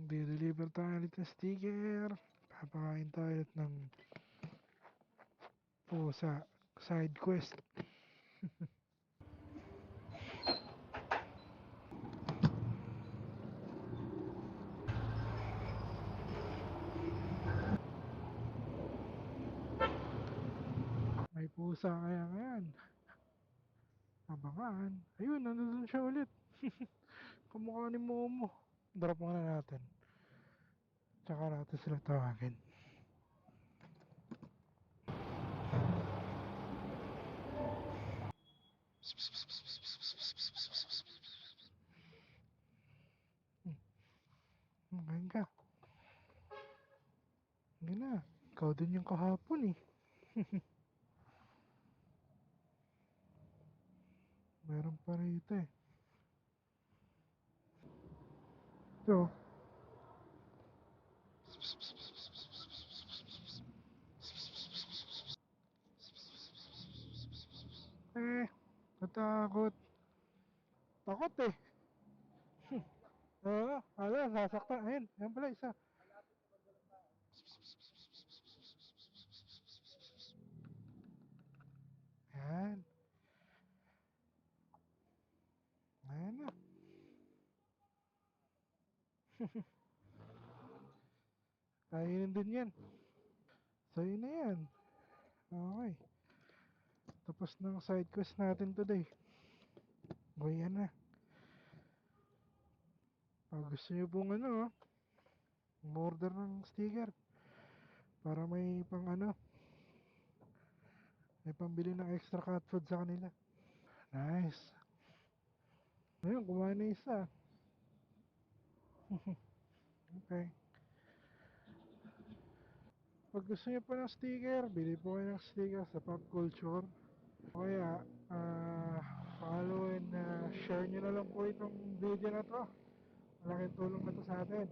Di-deliver tayo ulit ng sticker. Papakain tayo ulit ng pusa. Side quest. May pusa kaya ngayon. Abangan. Ayun, nandun siya ulit. Kamukha ni Momo. Drop muna natin. Tsaka natin sila tawagin. Ngayon ka. Ngayon na. Ikaw din yung kahapon eh. Meron pa rito eh. Ito. Natakot. Takot eh. Oo, sasaktan. Ayun, yan pala isa. Yan. Ayan na. Kainin din yan. Sa'yo na yan. Okay. Tapos ng side quest natin today. O yan na. Pag gusto nyo pong order ng sticker. Para may pang may pambili ng extra cat food sa kanila. Nice. Ayun, kumain na isa. Okay. Pag gusto nyo pa ng sticker, bili po kayo ng sticker sa Pop Culture. O kaya, follow and share nyo na lang po itong video na to. Malaking tulong na to sa atin.